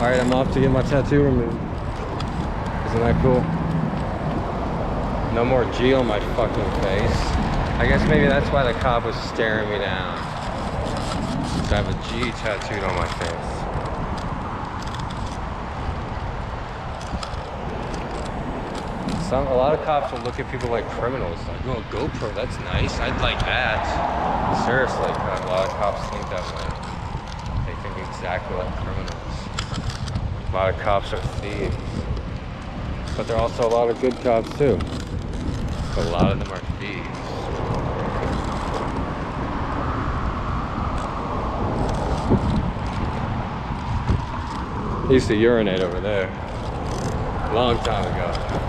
Alright, I'm off to get my tattoo removed. Isn't that cool? No more G on my fucking face. I guess maybe that's why the cop was staring me down. So I have a G tattooed on my face. A lot of cops will look at people like criminals. Like, oh, GoPro, that's nice. I'd like that. Seriously, a lot of cops think that way. They think exactly like criminals. A lot of cops are thieves. But there are also a lot of good cops too. But a lot of them are thieves. I used to urinate over there. A long time ago.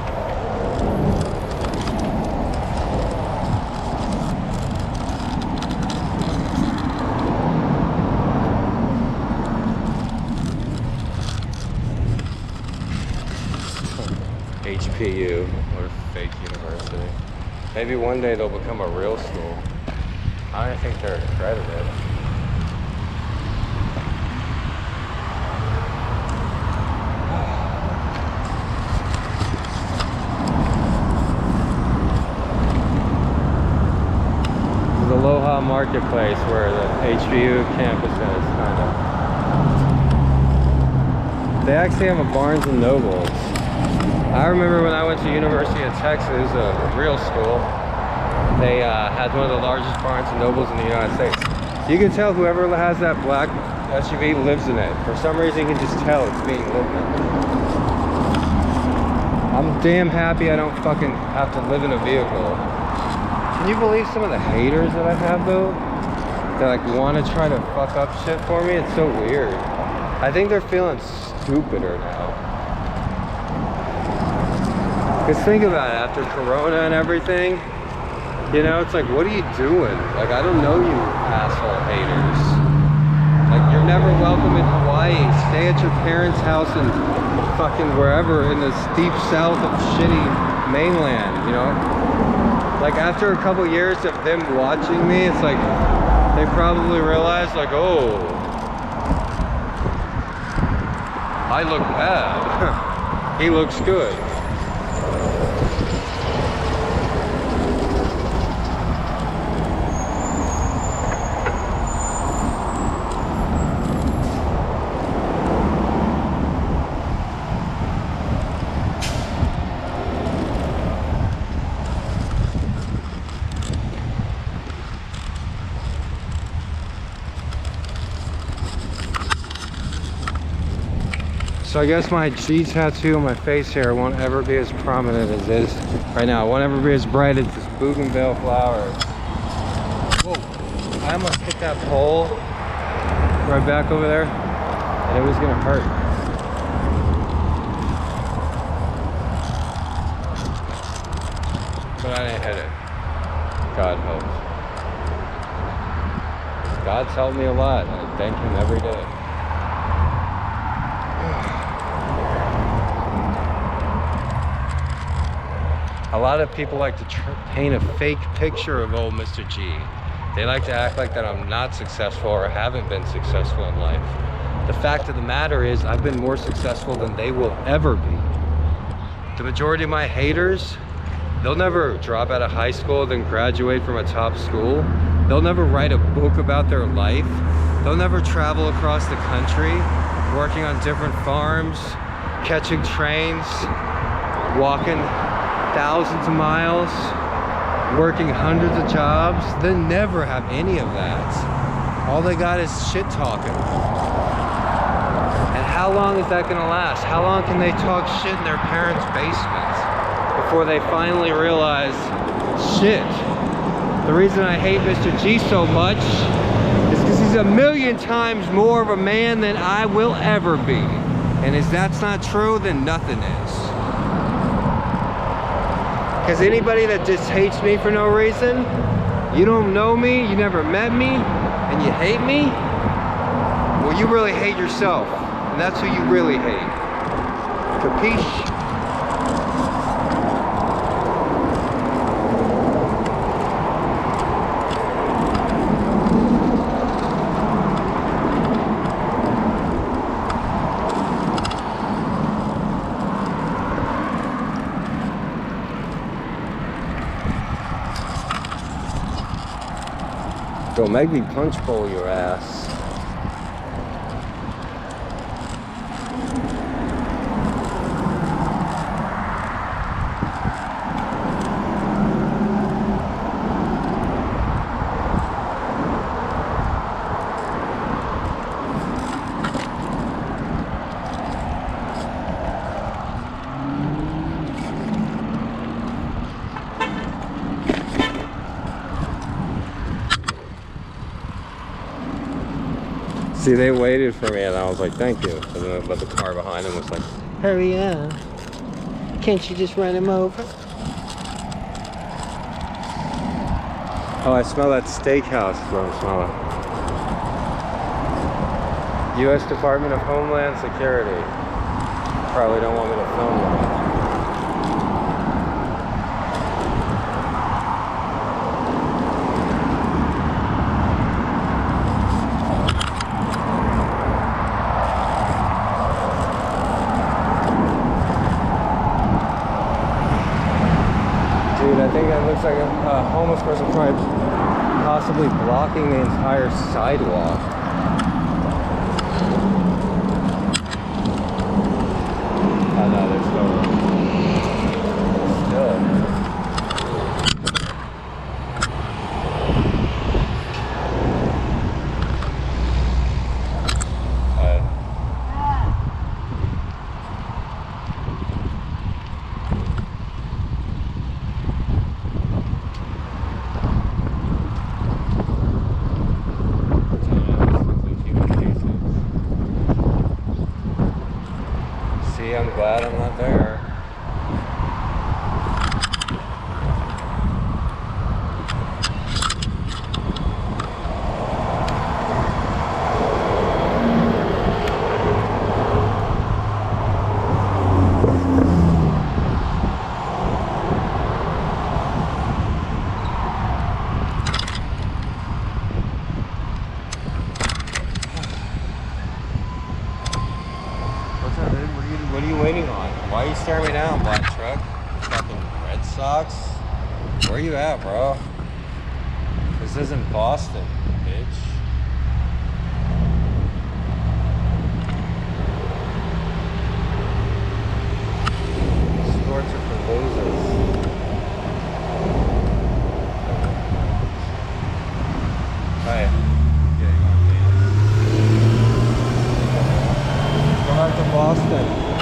HPU, or fake university. Maybe one day they'll become a real school. I don't think they're accredited. This is Aloha Marketplace where the HPU campus is, kind of. They actually have a Barnes and Nobles. I remember when I went to University of Texas, a real school, they had one of the largest Barnes and Nobles in the United States. You can tell whoever has that black SUV lives in it. For some reason, you can just tell it's being lived in. I'm damn happy I don't fucking have to live in a vehicle. Can you believe some of the haters that I have though? That like want to try to fuck up shit for me? It's so weird. I think they're feeling stupider now. Because think about it, after Corona and everything, you know, it's like, what are you doing? Like, I don't know you asshole haters. Like, you're never welcome in Hawaii. Stay at your parents' house in fucking wherever in the deep south of shitty mainland, you know? Like, after a couple years of them watching me, it's like, they probably realized, like, oh, I look bad. He looks good. So I guess my G tattoo on my face here won't ever be as prominent as it is right now. It won't ever be as bright as this bougainville flower. Whoa, I almost hit that pole right back over there and it was gonna hurt. But I didn't hit it. God helps. God's helped me a lot and I thank him every day. A lot of people like to paint a fake picture of old Mr. G. They like to act like that I'm not successful or haven't been successful in life. The fact of the matter is I've been more successful than they will ever be. The majority of my haters, they'll never drop out of high school, then graduate from a top school. They'll never write a book about their life. They'll never travel across the country, working on different farms, catching trains, walking thousands of miles, working hundreds of jobs. They never have any of that. All they got is shit talking. And how long is that gonna last? How long can they talk shit in their parents' basement before they finally realize, shit, the reason I hate Mr. G so much is because he's a million times more of a man than I will ever be. And if that's not true, then nothing is. Because anybody that just hates me for no reason, you don't know me, you never met me, and you hate me, well, you really hate yourself. And that's who you really hate. Capiche? Go make me punch bowl your ass. See, they waited for me and I was like, thank you. But the car behind him was like, hurry up. Can't you just run him over? Oh, I smell that steakhouse from smelling. U.S. Department of Homeland Security. Probably don't want me to film that. Dude, I think that looks like a homeless person probably possibly blocking the entire sidewalk. Oh no, there's still See, I'm glad I'm not there. What are you waiting on? Why are you staring me down, black truck? Fucking Red Sox? Where you at, bro? This isn't Boston, bitch. Sports are for losers. Hey. Yeah, you want to dance? Go back to Boston.